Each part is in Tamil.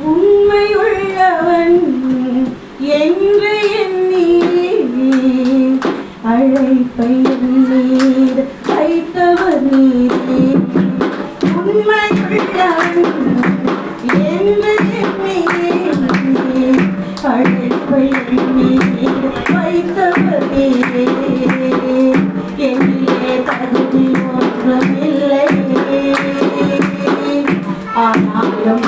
உண்மையுள்ளவன் என்று எண்ணி அழைப்பை நீர் வைத்தவர் நீரே. உண்மையுள்ளவன் என்று எண்ணி அழைப்பை நீர் வைத்தவர் நீரே. என்னிலே தகுதி ஒன்றுமில்லை, ஆனாலும்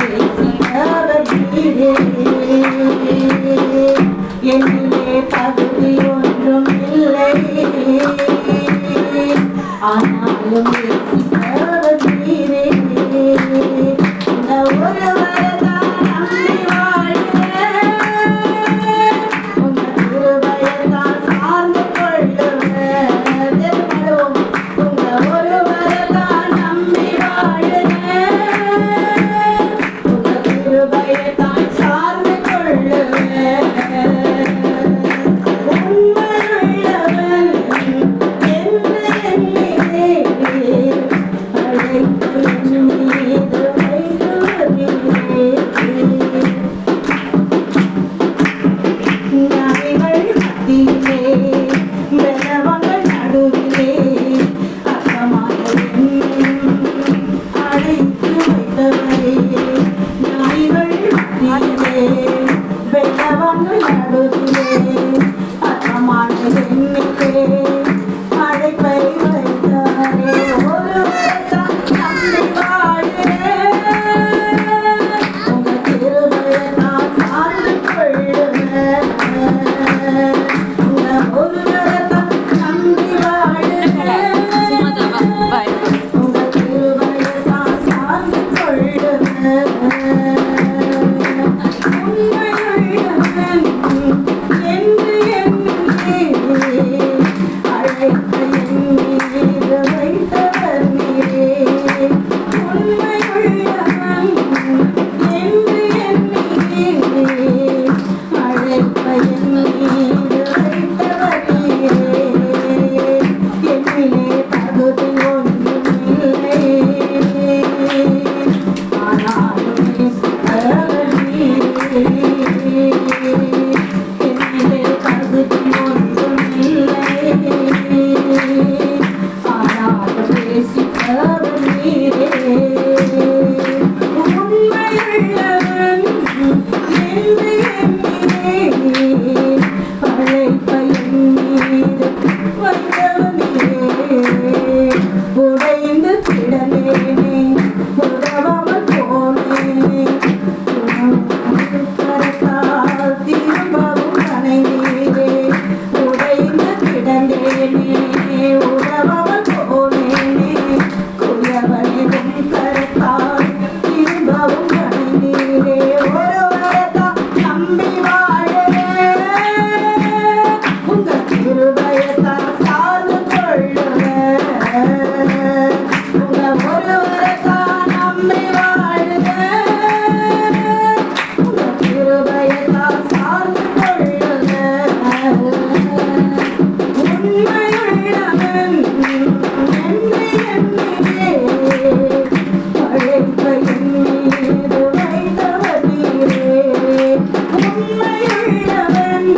என்னிலே தகுதி ஒன்றும் இல்லை, ஆனாலும் நீரே. இந்த ஒருவரைதான் நம்பி வாழ்கிறேன், உங்க திருவயதான் சார்ந்து கொள்ளுவேன். உங்க ஒருவரைதான் நம்பி வாழ்கிறேன், உங்க திருவயதான் சார்ந்து கொள்ளுவேன். உண்மையுள்ளவன் என்று எண்ணினே அழைப்பு மீது வைத்துவதில்லை. ஞானிகள் மத்தியிலே பலவங்கள் நடுவிலே அக்கமாக அழைத்து வைத்தவரே. ஞானிகள் மத்தியிலே பலவங்கள் நடுவிலே அக்கமான எண்ணிலே அழைப்பை வைத்தவரே. ஒருவரைத்தான் நம்பி வாழ்கிறேன், உங்க திருவயை நான் சார்ந்து கொள்ளுவேன். உங்க ஒருவரைத்தான் நம்பி வாழ்கிறேன், உங்க திருவயை நான் சார்ந்து கொள்ளுவேன். உண்மையுள்ளவன் என்று எண்ணி அழைப்பு மீது வைத்தவர் நீரே. உண்மையுள்ளவன் என்று எண்ணி அழைப்பை மீது வைத்தவர் நீரே. என்னிலே தகுதி ஒன்றுமில்லை, ஆனாலும் நேசித்தவர் நீரே. என்னிலே தகுதி ஒன்றுமில்லை, ஆனாலும் நேசித்தவர் நீரே. உண்மையுள்ளவன் என்று எண்ணினே அழைப்பை மீது வைத்தவர் நீரே. உடைந்து கிடந்தேனே, உதவாமல் போனேனே, கரத்தால் திரும்பவும் நனைந்தீரே. உடைந்து கிடந்தேனே, உதவாமல் போனேனே, குயவனிலும் கரத்தால் திரும்பவும் நனைந்தீரே. ஒருவரைத்தான் நம்பி வாழ்கிறேன், உங்க திருவயத்தான் சார்ந்து கொள்ளுவேன். உங்க ஒருவரைத்தான் நம்பி வாழ்கிறேன், உங்க திருவயத்தான் சார்ந்து கொள்ளுவேன். உண்மையுள்ளவன் என்று எண்ணினே அழைப்பை மீது வைத்தவர் நீரே. உண்மையுள்ளவன்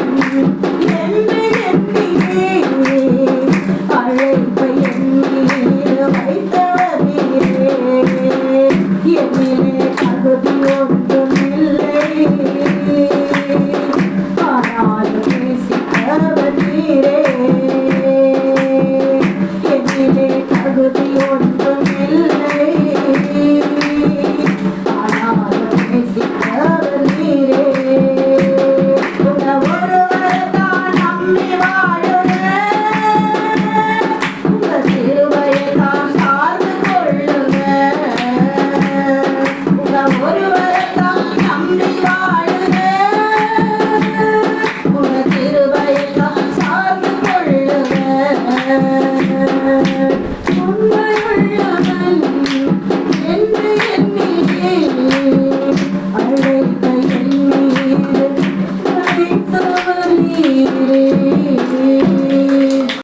என்று எண்ணினே அழைப்பை மீது வைத்தவர் நீரே. என்னிலே தகுதி ஒன்றுமில்லை, ஆனாலும் நேசித்தவர் நீரே. என்னிலே தகுதி ஒன்றுமில்லை, ஆனாலும் நேசித்தவர் நீரே. உங்க ஒருவரைத்தான் நம்பி வாழ்கிறேன், உங்க திருவயைத்தான் சார்ந்து கொள்ளுவேன். உங்க ஒருவரைத்தான் நம்பி வாழ்கிறேன், உங்க திருவயைத்தான் சார்ந்து கொள்ளுவேன்.